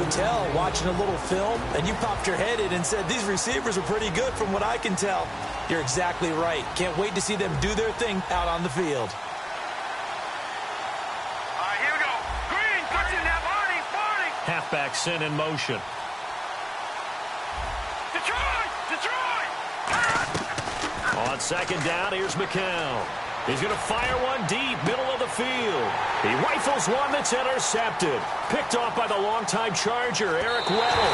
could tell watching a little film, and you popped your head in and said, these receivers are pretty good from what I can tell. You're exactly right. Can't wait to see them do their thing out on the field. All right, here we go. Green, puts in that Barney. Halfback sent in motion. Detroit! On second down, here's McCown. He's going to fire one deep, middle of the field. He rifles one that's intercepted. Picked off by the longtime Charger, Eric Weddle.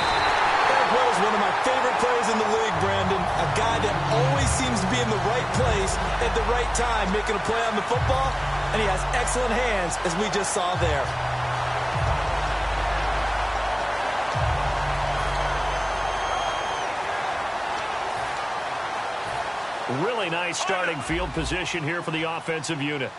Eric Weddle's one of my favorite players in the league, Brandon. A guy that always seems to be in the right place at the right time, making a play on the football, and he has excellent hands, as we just saw there. Really nice starting field position here for the offensive unit.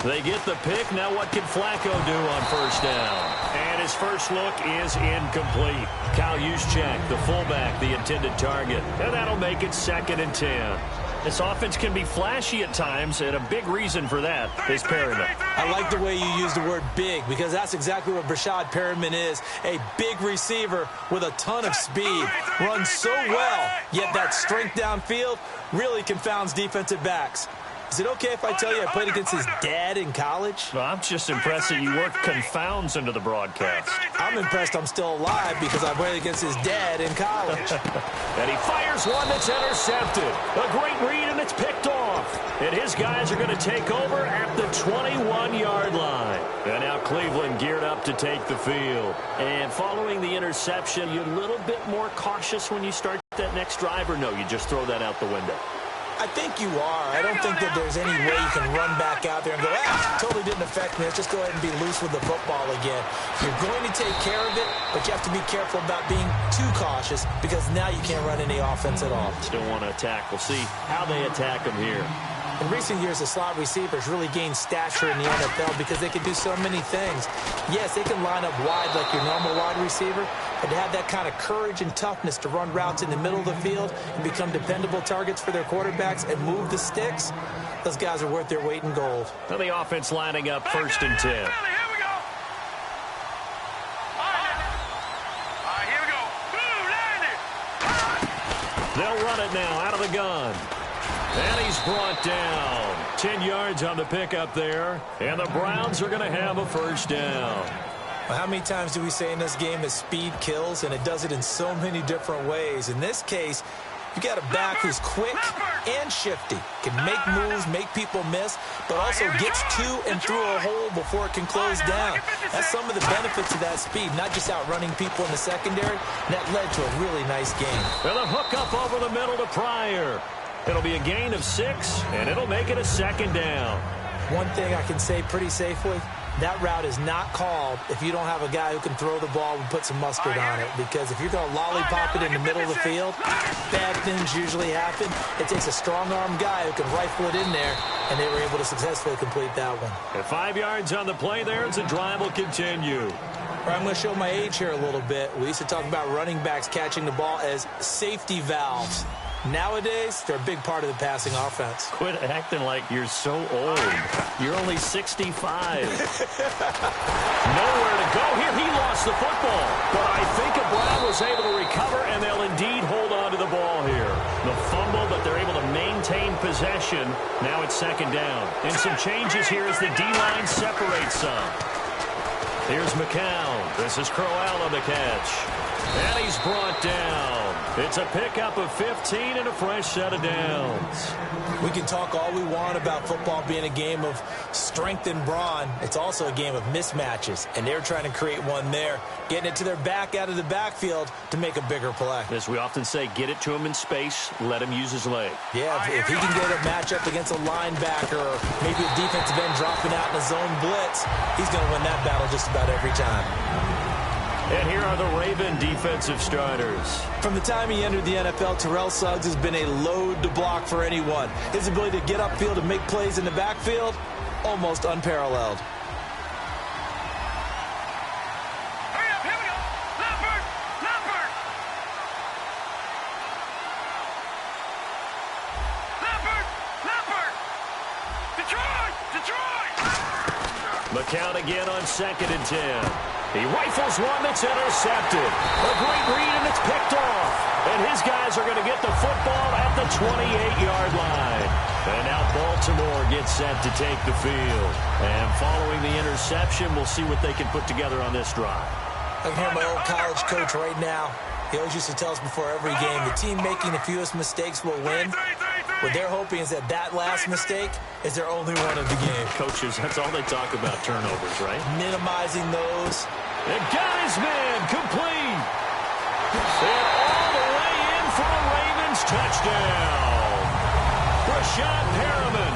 They get the pick. Now what can Flacco do on first down? And his first look is incomplete. Kyle Juszczyk, the fullback, the intended target. And that'll make it 2nd and 10. This offense can be flashy at times, and a big reason for that is Perryman. I like the way you use the word big, because that's exactly what Brashad Perryman is. A big receiver with a ton of speed. Runs so well, yet that strength downfield really confounds defensive backs. Is it okay if I tell you I played against his dad in college? Well, I'm just impressed that you worked confounds into the broadcast. I'm impressed I'm still alive because I played against his dad in college. And he fires one that's intercepted. A great read, and it's picked off. And his guys are going to take over at the 21-yard line. And now Cleveland geared up to take the field. And following the interception, you're a little bit more cautious when you start that next drive, or no, you just throw that out the window? I think you are. I don't think that there's any way you can run back out there and go, totally didn't affect me. Let's just go ahead and be loose with the football again. You're going to take care of it, but you have to be careful about being too cautious because now you can't run any offense at all. Still want to attack. We'll see how they attack them here. In recent years, the slot receivers really gained stature in the NFL because they can do so many things. Yes, they can line up wide like your normal wide receiver, but to have that kind of courage and toughness to run routes in the middle of the field and become dependable targets for their quarterbacks and move the sticks, those guys are worth their weight in gold. Now the offense lining up 1st and 10. They'll run it now out of the gun. And he's brought down. 10 yards on the pickup there. And the Browns are going to have a first down. Well, how many times do we say in this game that speed kills, and it does it in so many different ways? In this case, you got a back who's quick and shifty, can make moves, make people miss, but also gets to and through a hole before it can close down. That's some of the benefits of that speed, not just outrunning people in the secondary. And that led to a really nice game. Well, a hook up over the middle to Pryor. It'll be a gain of 6, and it'll make it a 2nd down. One thing I can say pretty safely, that route is not called if you don't have a guy who can throw the ball and put some mustard on it. Because if you're going to lollipop it in the middle of the field, bad things usually happen. It takes a strong-arm guy who can rifle it in there, and they were able to successfully complete that one. At 5 yards on the play there as the drive will continue. I'm going to show my age here a little bit. We used to talk about running backs catching the ball as safety valves. Nowadays, they're a big part of the passing offense. Quit acting like you're so old. You're only 65. Nowhere to go here. He lost the football. But I think Brown was able to recover, and they'll indeed hold on to the ball here. The fumble, but they're able to maintain possession. Now it's 2nd down. And some changes here as the D-line separates some. Here's McCown. This is Crowell on the catch. And he's brought down. It's a pickup of 15 and a fresh set of downs. We can talk all we want about football being a game of strength and brawn. It's also a game of mismatches, and they're trying to create one there, getting it to their back out of the backfield to make a bigger play. As we often say, get it to him in space, let him use his leg. Yeah, if he can get a matchup against a linebacker or maybe a defensive end dropping out in a zone blitz, he's going to win that battle just about every time. And here are the Raven defensive starters. From the time he entered the NFL, Terrell Suggs has been a load to block for anyone. His ability to get upfield and make plays in the backfield, almost unparalleled. McCown again on 2nd and 10. He rifles one that's intercepted. A great read, and it's picked off. And his guys are going to get the football at the 28-yard line. And now Baltimore gets set to take the field. And following the interception, we'll see what they can put together on this drive. I can hear my old college coach right now. He always used to tell us before every game, the team making the fewest mistakes will win. What they're hoping is that last mistake is their only one of the game. Coaches, that's all they talk about, turnovers, right? Minimizing those. And got his man complete. And all the way in for a Ravens touchdown. Rashad Perriman,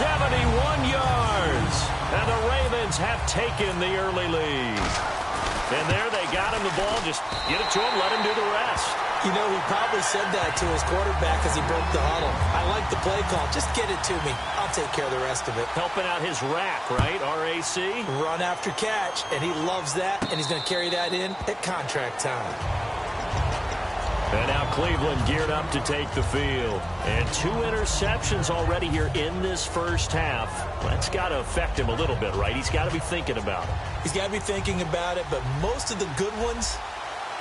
71 yards. And the Ravens have taken the early lead. And there they got him the ball. Just get it to him, let him do the rest. You know, he probably said that to his quarterback as he broke the huddle. I like the play call. Just get it to me. I'll take care of the rest of it. Helping out his rack, right? RAC. Run after catch, and he loves that, and he's going to carry that in at contract time. And now Cleveland geared up to take the field. And 2 interceptions already here in this first half. That's got to affect him a little bit, right? He's got to be thinking about it. He's got to be thinking about it, but most of the good ones,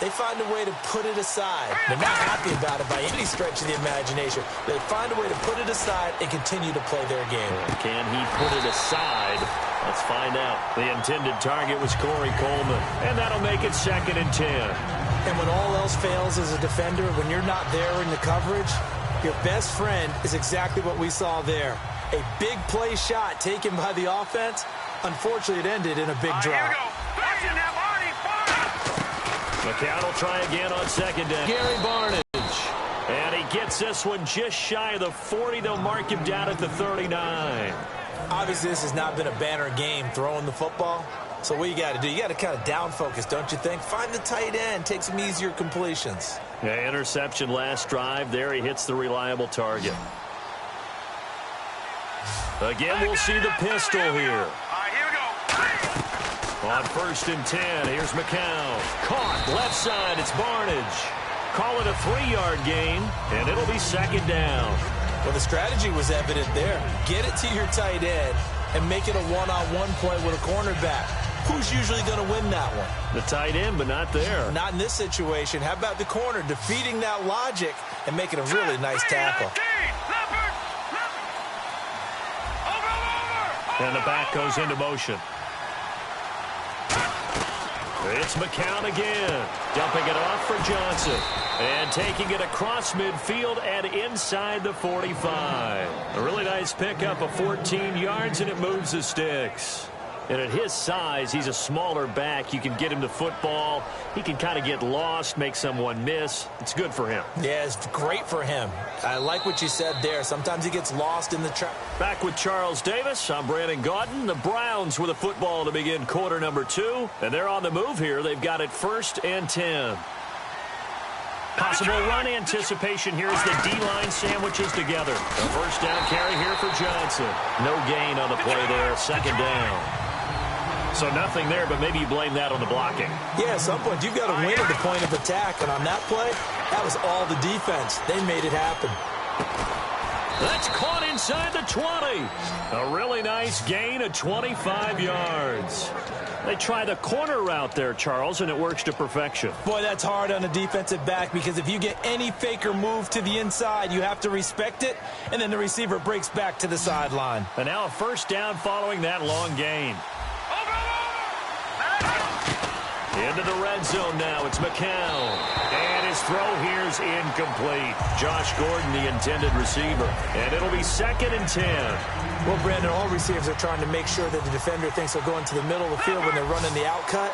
they find a way to put it aside. They're not happy about it by any stretch of the imagination. They find a way to put it aside and continue to play their game. Can he put it aside? Let's find out. The intended target was Corey Coleman, and that'll make it 2nd and 10. And when all else fails as a defender, when you're not there in the coverage, your best friend is exactly what we saw there. A big play shot taken by the offense. Unfortunately, it ended in a big drop. McCown will try again on 2nd down. Gary Barnidge. And he gets this one just shy of the 40. They'll mark him down at the 39. Obviously, this has not been a banner game throwing the football. So what you got to do, you got to kind of down focus, don't you think? Find the tight end, take some easier completions. Yeah, interception last drive. There he hits the reliable target. Again, we'll see the pistol here. On 1st and 10, here's McCown. Caught, left side, it's Barnidge. Call it a 3-yard gain, and it'll be 2nd down. Well, the strategy was evident there. Get it to your tight end and make it a one-on-one play with a cornerback. Who's usually going to win that one? The tight end, but not there. Not in this situation. How about the corner defeating that logic and making a really nice tackle? And the back goes into motion. It's McCown again. Dumping it off for Johnson. And taking it across midfield and inside the 45. A really nice pickup of 14 yards, and it moves the sticks. And at his size, he's a smaller back. You can get him the football. He can kind of get lost, make someone miss. It's good for him. Yeah, it's great for him. I like what you said there. Sometimes he gets lost in the trap. Back with Charles Davis. I'm Brandon Gaudin. The Browns with a football to begin quarter number 2. And they're on the move here. They've got it 1st and 10. Possible run anticipation here as the D-line sandwiches together. A 1st down carry here for Johnson. No gain on the play there. 2nd down. So nothing there, but maybe you blame that on the blocking. Yeah, at some point, you've got to win at the point of attack. And on that play, that was all the defense. They made it happen. That's caught inside the 20. A really nice gain of 25 yards. They try the corner route there, Charles, and it works to perfection. Boy, that's hard on a defensive back because if you get any faker move to the inside, you have to respect it, and then the receiver breaks back to the sideline. And now a 1st down following that long gain. Into the red zone now. It's McCown. And his throw here's incomplete. Josh Gordon, the intended receiver. And it'll be 2nd and 10. Well, Brandon, all receivers are trying to make sure that the defender thinks they'll go into the middle of the field when they're running the out cut.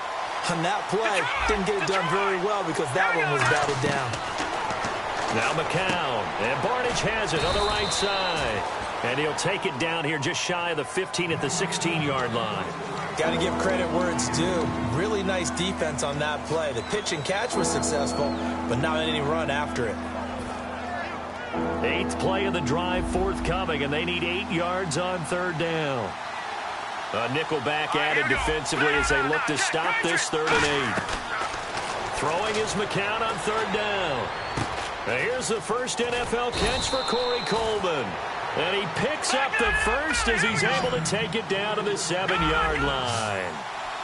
On that play, didn't get it done very well because that one was batted down. Now McCown. And Barnidge has it on the right side. And he'll take it down here just shy of the 15 at the 16-yard line. Got to give credit where it's due. Really nice defense on that play. The pitch and catch was successful, but not any run after it. 8th play of the drive forthcoming, and they need 8 yards on 3rd down. A nickel back added defensively as they look to stop this 3rd and 8. Throwing is McCown on 3rd down. Here's the first NFL catch for Corey Coleman. And he picks up the first as he's able to take it down to the 7-yard line.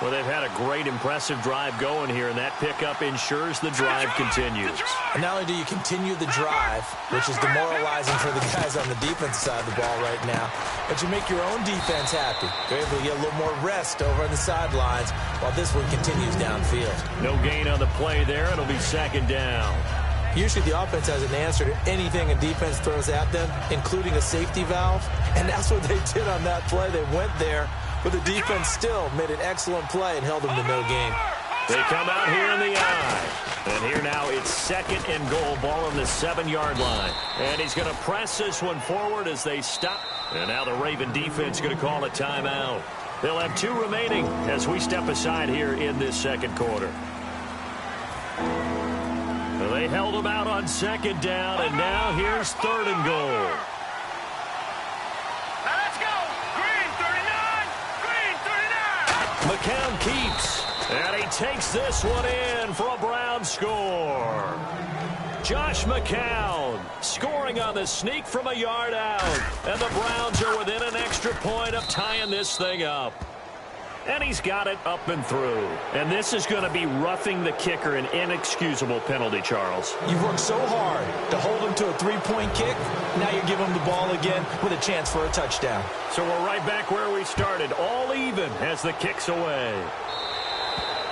Well, they've had a great, impressive drive going here, and that pickup ensures the drive continues. And not only do you continue the drive, which is demoralizing for the guys on the defense side of the ball right now, but you make your own defense happy. They're able to get a little more rest over on the sidelines while this one continues downfield. No gain on the play there. It'll be 2nd down. Usually the offense has an answer to anything a defense throws at them, including a safety valve, and that's what they did on that play. They went there, but the defense still made an excellent play and held them to no gain. They come out here in the eye. And here now it's 2nd and goal, ball on the 7-yard line. And he's going to press this one forward as they stop. And now the Raven defense going to call a timeout. They'll have 2 remaining as we step aside here in this 2nd quarter. They held him out on 2nd down, and now here's 3rd and goal. Now let's go. Green 39. Green 39. McCown keeps, and he takes this one in for a Brown score. Josh McCown scoring on the sneak from a yard out, and the Browns are within an extra point of tying this thing up. And he's got it up and through. And this is going to be roughing the kicker, an inexcusable penalty, Charles. You've worked so hard to hold him to a 3-point kick. Now you give him the ball again with a chance for a touchdown. So we're right back where we started, all even as the kick's away.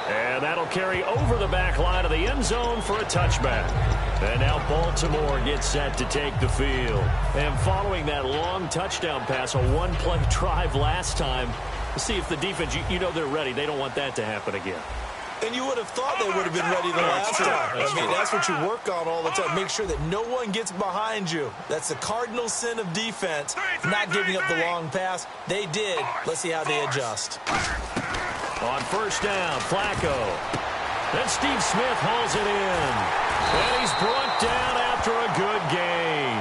And that'll carry over the back line of the end zone for a touchback. And now Baltimore gets set to take the field. And following that long touchdown pass, a 1-play drive last time, see if the defense, you know they're ready. They don't want that to happen again. And you would have thought they would have been ready the last time. I mean, that's what you work on all the time. Make sure that no one gets behind you. That's the cardinal sin of defense, not giving up the long pass. They did. Let's see how they adjust. On 1st down, Flacco. Then Steve Smith hauls it in. And he's brought down after a good gain.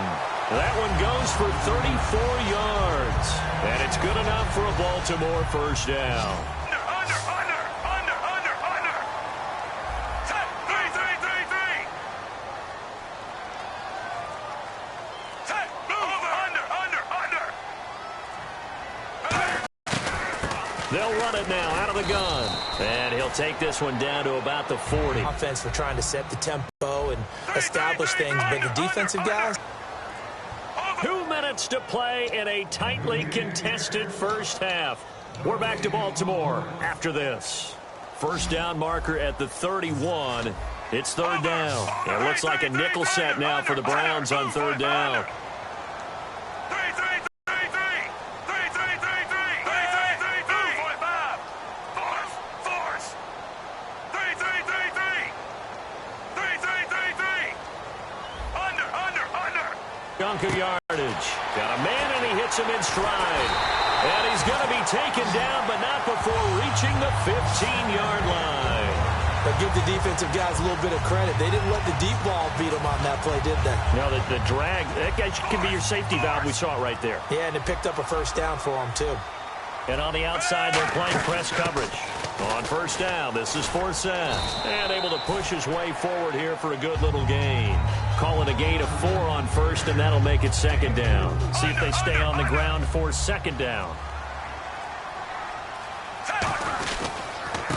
That one goes for 34 yards. And it's good enough for a Baltimore 1st down. Under. Set. 3. Set. Move. Under. They'll run it now out of the gun. And he'll take this one down to about the 40. Offense for trying to set the tempo and establish things, but the defensive guys... 2 minutes to play in a tightly contested 1st half. We're back to Baltimore after this. 1st down marker at the 31. It's 3rd down. It looks like a nickel set now for the Browns on 3rd down. 3. Chunk of yardage. Got a man, and he hits him in stride. And he's going to be taken down, but not before reaching the 15-yard line. But give the defensive guys a little bit of credit. They didn't let the deep ball beat them on that play, did they? No, the drag, that guy can be your safety valve. We saw it right there. Yeah, and it picked up a 1st down for them, too. And on the outside, they're playing press coverage. On 1st down, this is for Seth. And able to push his way forward here for a good little gain. Call it a gain of 4 on 1st, and that'll make it 2nd down. See if they stay on the ground for 2nd down.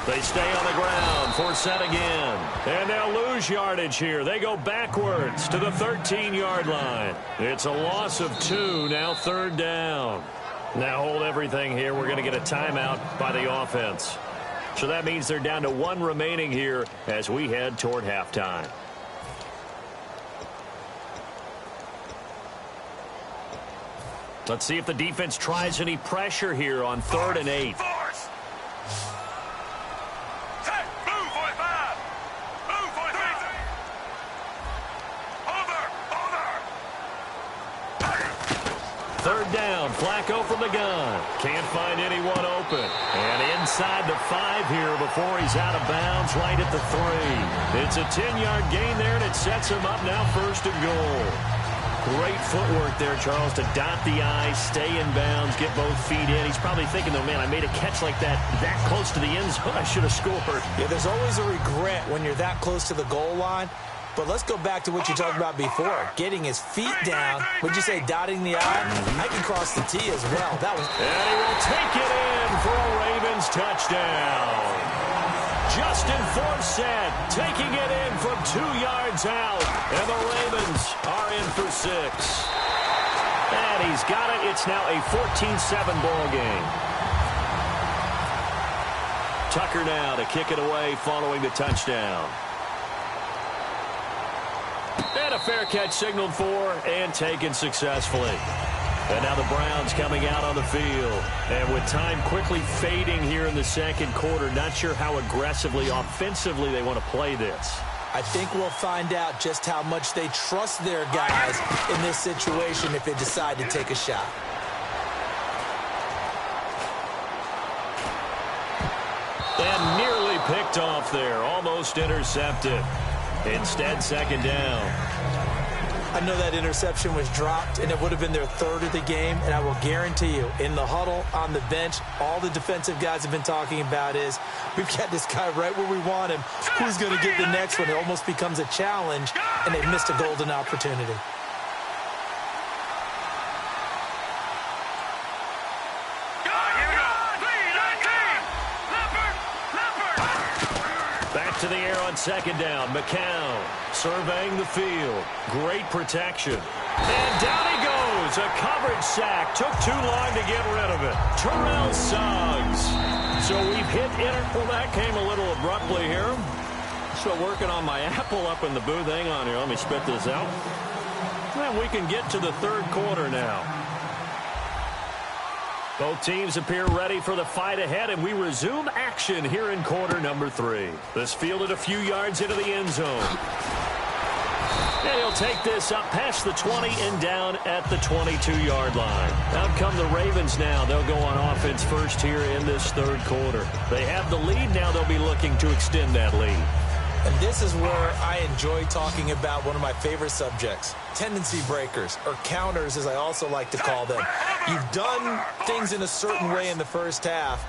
They stay on the ground for set again. And they'll lose yardage here. They go backwards to the 13-yard line. It's a loss of 2, now 3rd down. Now hold everything here. We're going to get a timeout by the offense. So that means they're down to 1 remaining here as we head toward halftime. Let's see if the defense tries any pressure here on 3rd and 8. Flacco from the gun. Can't find anyone open. And inside the 5 here before he's out of bounds right at the 3. It's a 10-yard gain there, and it sets him up now 1st and goal. Great footwork there, Charles, to dot the I, stay in bounds, get both feet in. He's probably thinking, though, man, I made a catch like that close to the end zone. I should have scored. Yeah, there's always a regret when you're that close to the goal line. But let's go back to what you talked about before. Getting his feet down. Would you say dotting the I? I can cross the T as well. That was. And he will take it in for a Ravens touchdown. Justin Forsett taking it in from 2 yards out. And the Ravens are in for 6. And he's got it. It's now a 14-7 ball game. Tucker now to kick it away following the touchdown. And a fair catch signaled for and taken successfully. And now the Browns coming out on the field. And with time quickly fading here in the second quarter, not sure how aggressively, offensively they want to play this. I think we'll find out just how much they trust their guys in this situation if they decide to take a shot. And nearly picked off there, almost intercepted. Instead, second down. I know that interception was dropped, and it would have been their third of the game, and I will guarantee you, in the huddle, on the bench, all the defensive guys have been talking about is, we've got this guy right where we want him. Who's going to get the next one? It almost becomes a challenge, and they've missed a golden opportunity. To the air on second down. McCown surveying the field. Great protection. And down he goes. A coverage sack. Took too long to get rid of it. Terrell Suggs. So we've hit well, that came a little abruptly here. Still working on my apple up in the booth. Hang on here. Let me spit this out. And we can get to the third quarter now. Both teams appear ready for the fight ahead, and we resume action here in quarter number 3. This fielded a few yards into the end zone. And he'll take this up past the 20 and down at the 22-yard line. Out come the Ravens now. They'll go on offense first here in this third quarter. They have the lead. Now they'll be looking to extend that lead. And this is where I enjoy talking about one of my favorite subjects, tendency breakers, or counters as I also like to call them. You've done things in a certain way in the first half,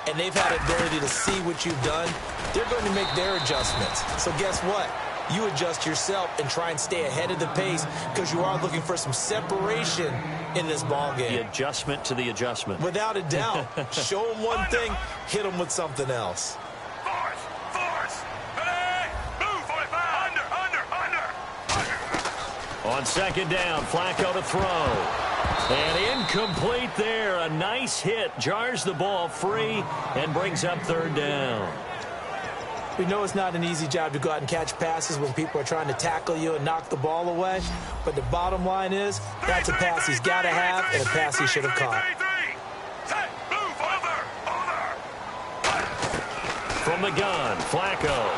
and they've had the ability to see what you've done. They're going to make their adjustments. So guess what? You adjust yourself and try and stay ahead of the pace because you are looking for some separation in this ball game. The adjustment to the adjustment. Without a doubt. Show them one thing, hit them with something else. On second down, Flacco to throw. And incomplete there. A nice hit. Jars the ball free and brings up third down. We know it's not an easy job to go out and catch passes when people are trying to tackle you and knock the ball away. But the bottom line is, that's a pass he's got to have and a pass he should have caught. From the gun, Flacco.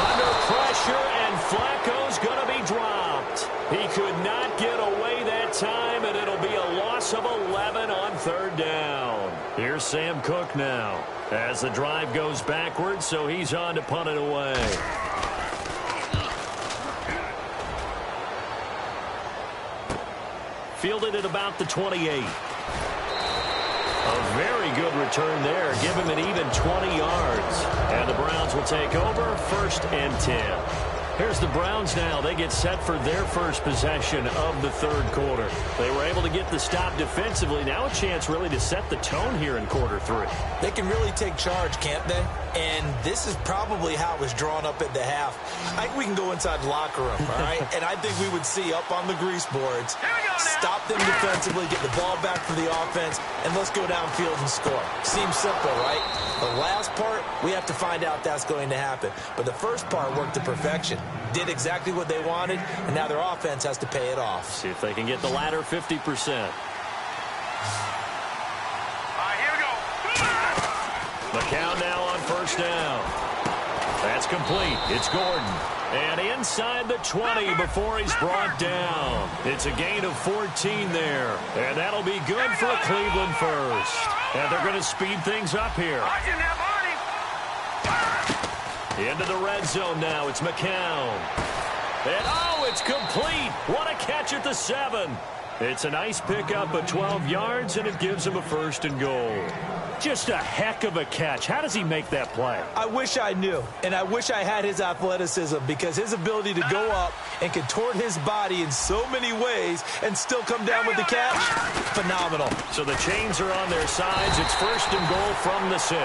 Under pressure, and Flacco's going to be dropped. He could not get away that time, and it'll be a loss of 11 on third down. Here's Sam Cook now as the drive goes backwards, so he's on to punt it away. Fielded at about the 28. A very good return there. Give him an even 20 yards. And the Browns will take over, 1st and 10. Here's the Browns now. They get set for their first possession of the third quarter. They were able to get the stop defensively. Now a chance really to set the tone here in quarter 3. They can really take charge, can't they? And this is probably how it was drawn up at the half. I think we can go inside the locker room, all right? And I think we would see up on the grease boards, stop them defensively, get the ball back for the offense, and let's go downfield and score. Seems simple, right? The last part, we have to find out that's going to happen. But the first part worked to perfection. Did exactly what they wanted, and now their offense has to pay it off. See if they can get the latter 50%. Here we go. McCown now on first down. That's complete. It's Gordon. And inside the 20 before he's brought down. It's a gain of 14 there. And that'll be good for a Cleveland first. And they're going to speed things up here. Into the red zone now. It's McCown. And, oh, it's complete. What a catch at the 7. It's a nice pickup of 12 yards, and it gives him a 1st and goal. Just a heck of a catch. How does he make that play? I wish I knew, and I wish I had his athleticism, because his ability to go up and contort his body in so many ways and still come down with the catch, phenomenal. So the chains are on their sides. It's 1st and goal from the 6.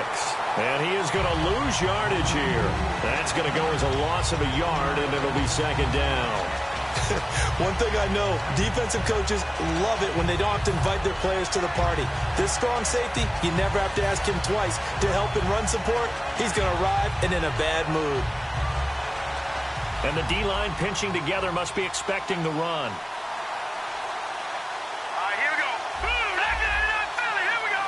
And he is going to lose yardage here. That's going to go as a loss of a yard, and it'll be 2nd down. One thing I know, defensive coaches love it when they don't have to invite their players to the party. This strong safety, you never have to ask him twice to help in run support. He's going to arrive and in a bad mood. And the D-line pinching together must be expecting the run. Here we go. Boom, Philly, here we go.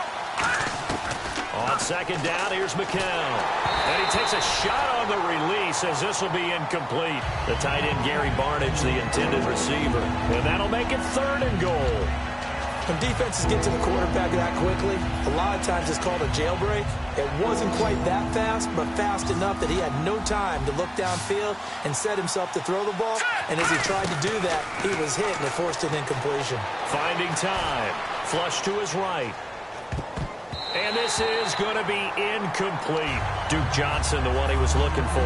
On 2nd down, here's McCown. And he takes a shot on the release as this will be incomplete. The tight end, Gary Barnage, the intended receiver. And that'll make it 3rd and goal. When defenses get to the quarterback that quickly, a lot of times it's called a jailbreak. It wasn't quite that fast, but fast enough that he had no time to look downfield and set himself to throw the ball. And as he tried to do that, he was hit and it forced an incompletion. Finding time. Flush to his right. And this is going to be incomplete. Duke Johnson, the one he was looking for.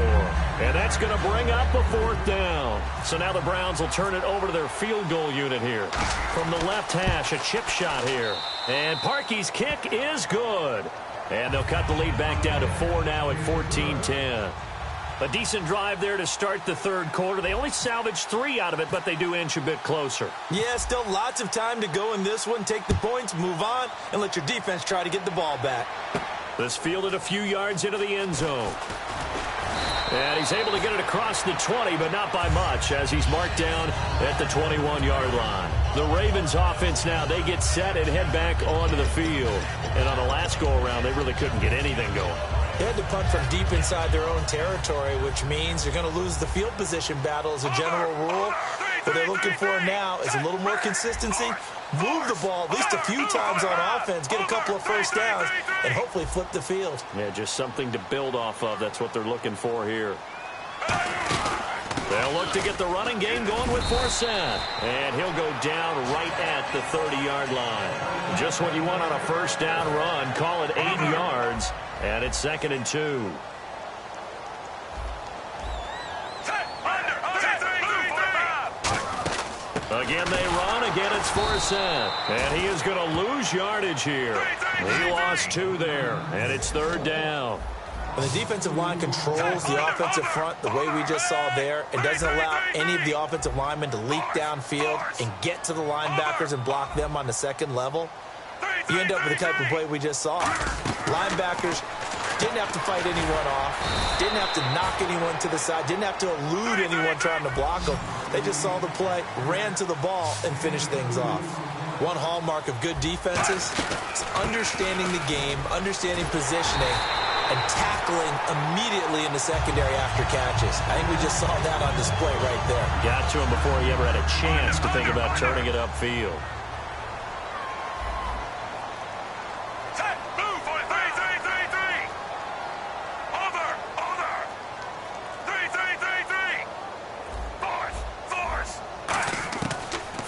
And that's going to bring up a 4th down. So now the Browns will turn it over to their field goal unit here. From the left hash, a chip shot here. And Parkey's kick is good. And they'll cut the lead back down to 4 now at 14-10. A decent drive there to start the 3rd quarter. They only salvaged 3 out of it, but they do inch a bit closer. Yeah, still lots of time to go in this one. Take the points, move on, and let your defense try to get the ball back. This fielded a few yards into the end zone. And he's able to get it across the 20, but not by much, as he's marked down at the 21-yard line. The Ravens offense now, they get set and head back onto the field. And on the last go-around, they really couldn't get anything going. They had to punt from deep inside their own territory, which means they're going to lose the field position battle as a general rule. What they're looking for now is a little more consistency, move the ball at least a few times on offense, get a couple of 1st downs, and hopefully flip the field. Yeah, just something to build off of. That's what they're looking for here. They'll look to get the running game going with Forsett. And he'll go down right at the 30-yard line. Just what you want on a 1st down run. Call it 8 yards. And it's 2nd and 2. Again, they run. Again, it's Forsett. And he is going to lose yardage here. He lost 2 there. And it's 3rd down. When the defensive line controls the offensive front the way we just saw there, it doesn't allow any of the offensive linemen to leak downfield and get to the linebackers and block them on the 2nd level. You end up with the type of play we just saw. Linebackers didn't have to fight anyone off, didn't have to knock anyone to the side, didn't have to elude anyone trying to block them. They just saw the play, ran to the ball, and finished things off. One hallmark of good defenses is understanding the game, understanding positioning, and tackling immediately in the secondary after catches. I think we just saw that on display right there. Got to him before he ever had a chance to think about turning it upfield.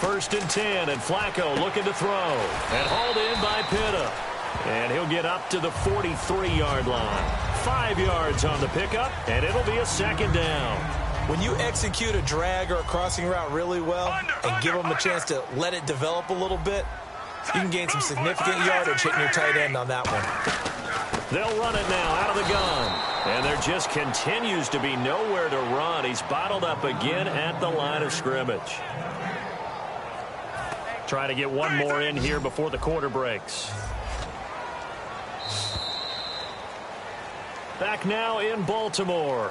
First and 10, and Flacco looking to throw. And hauled in by Pitta. And he'll get up to the 43-yard line. 5 yards on the pickup, and it'll be a 2nd down. When you execute a drag or a crossing route really well and give them a chance to let it develop a little bit, you can gain some significant yardage hitting your tight end on that one. They'll run it now out of the gun. And there just continues to be nowhere to run. He's bottled up again at the line of scrimmage. Trying to get one more in here before the quarter breaks. Back now in Baltimore.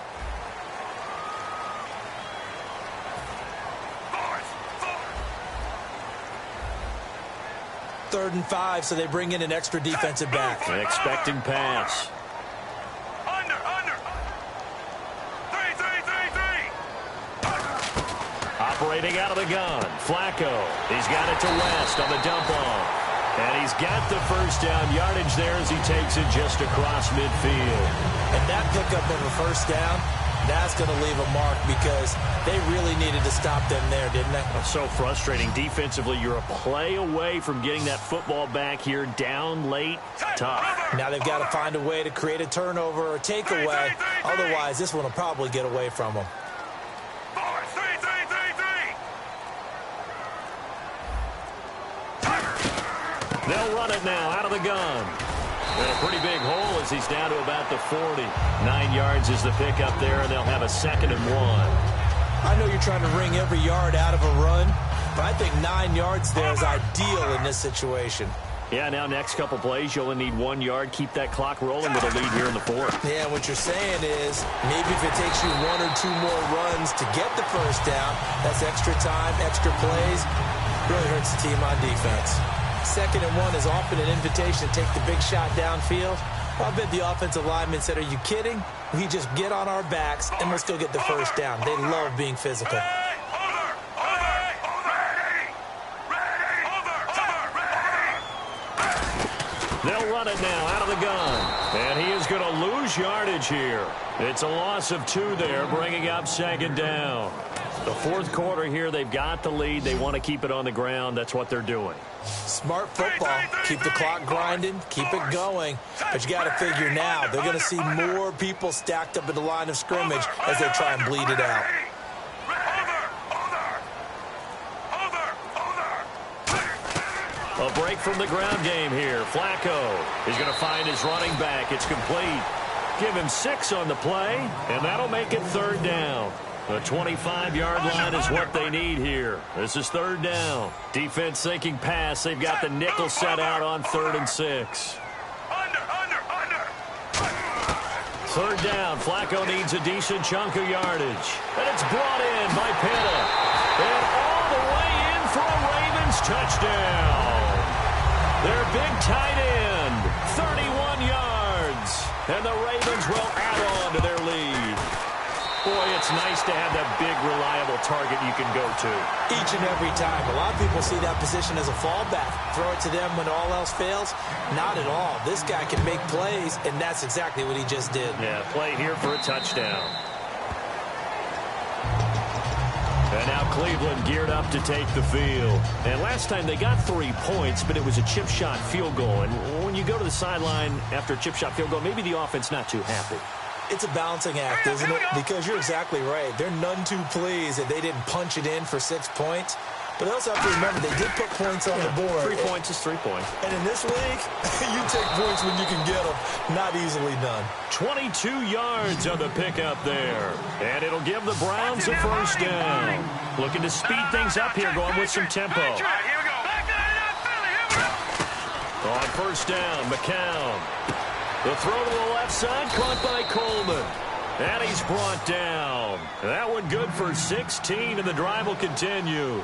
Third and 5, so they bring in an extra defensive back. An expecting pass. Operating out of the gun. Flacco. He's got it to West on the dump off. And he's got the 1st down yardage there as he takes it just across midfield. And that pickup of a 1st down That's going to leave a mark because they really needed to stop them there, didn't they? That's so frustrating. Defensively, you're a play away from getting that football back here down late. Tough. Now they've got to find a way to create a turnover or takeaway. Otherwise, this one will probably get away from them. They'll run it now out of the gun. And a pretty big hole as he's down to about the 40. 9 yards is the pickup there, and they'll have a 2nd and 1. I know you're trying to wring every yard out of a run, but I think 9 yards there is ideal in this situation. Yeah, now next couple plays, you'll only need 1 yard. Keep that clock rolling with a lead here in the 4th. Yeah, what you're saying is maybe if it takes you 1 or 2 more runs to get the first down, that's extra time, extra plays. Really hurts the team on defense. 2nd and 1 is often an invitation to take the big shot downfield. Well, I bet the offensive lineman said, are you kidding? We just get on our backs and we'll still get the first down. They love being physical. They'll run it now out of the gun. And he is going to lose yardage here. It's a loss of 2 there, bringing up 2nd down. The 4th quarter here, they've got the lead. They want to keep it on the ground. That's what they're doing. Smart football. Keep the clock grinding. Keep it going. But you got to figure now, they're going to see more people stacked up at the line of scrimmage as they try and bleed it out. A break from the ground game here. Flacco is going to find his running back. It's complete. Give him 6 on the play, and that'll make it 3rd down. The 25-yard line is what they need here. This is 3rd down. Defense thinking pass. They've got the nickel set out on 3rd and 6. 3rd down. Flacco needs a decent chunk of yardage. And it's brought in by Pitta. And all the way in for a Ravens touchdown. Their big tight end, 31 yards. And the Ravens will add on to their lead. Boy, it's nice to have that big, reliable target you can go to. Each and every time. A lot of people see that position as a fallback. Throw it to them when all else fails. Not at all. This guy can make plays, and that's exactly what he just did. Yeah, play here for a touchdown. And now Cleveland geared up to take the field. And last time they got 3 points, but it was a chip shot field goal. And when you go to the sideline after a chip shot field goal, maybe the offense not too happy. It's a balancing act, isn't it? Because you're exactly right. They're none too pleased that they didn't punch it in for 6 points. But they also have to remember they did put points on the board. 3 points is 3 points. And in this league, you take points when you can get them. Not easily done. 22 yards on the pickup there. And it'll give the Browns a first down. Looking to speed things up here, going with some tempo. On first down, McCown. The throw to the left side, caught by Coleman. And he's brought down. That one good for 16, and the drive will continue.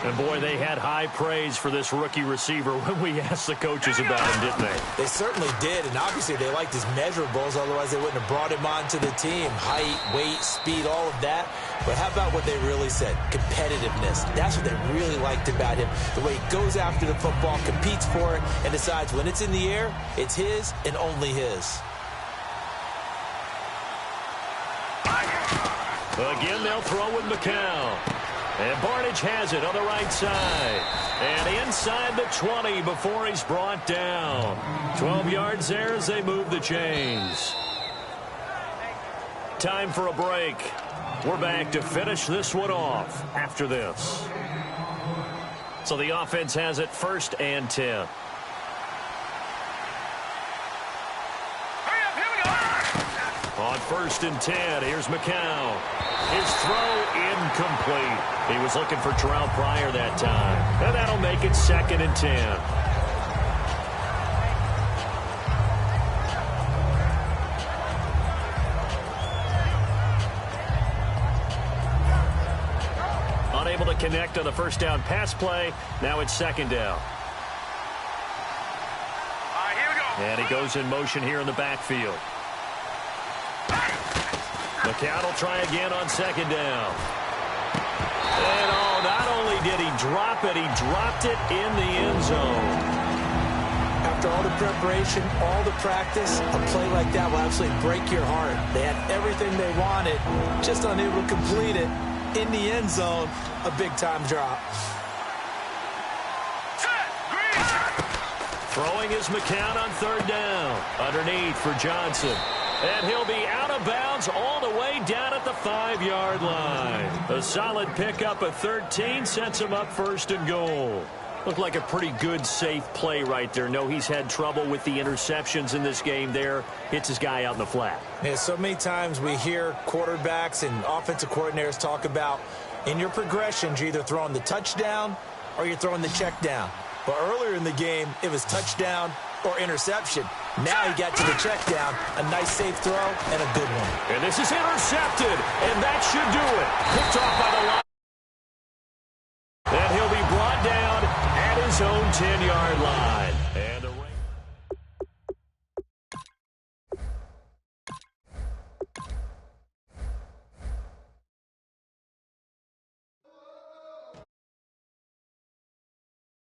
And, boy, they had high praise for this rookie receiver when we asked the coaches about him, didn't they? They certainly did, and obviously they liked his measurables. Otherwise, they wouldn't have brought him onto the team. Height, weight, speed, all of that. But how about what they really said? Competitiveness. That's what they really liked about him. The way he goes after the football, competes for it, and decides when it's in the air, it's his and only his. Again, they'll throw with McCown. And Barnage has it on the right side. And inside the 20 before he's brought down. 12 yards there as they move the chains. Time for a break. We're back to finish this one off after this. So the offense has it 1st and 10. On 1st and 10, here's McCown. His throw incomplete. He was looking for Terrell Pryor that time. And that'll make it 2nd and 10. Unable to connect on the first down pass play. Now it's 2nd down. And he goes in motion here in the backfield. McCown will try again on 2nd down. And not only did he drop it, he dropped it in the end zone. After after all the preparation, all the practice, a play like that will absolutely break your heart. They had everything they wanted, just unable to complete it. In the end zone, a big-time drop. Throwing is McCown on third down. Underneath for Johnson. And he'll be out of bounds all the way down at the 5-yard line. A solid pickup of 13 sets him up first and goal. Looked like a pretty good, safe play right there. No, he's had trouble with the interceptions in this game there. Hits his guy out in the flat. Yeah, so many times we hear quarterbacks and offensive coordinators talk about in your progressions, you're either throwing the touchdown or you're throwing the check down. But earlier in the game, it was touchdown or interception. Now he got to the check down, a nice safe throw, and a good one. And this is intercepted, and that should do it. Picked off by the line. And he'll be brought down at his own 10-yard line.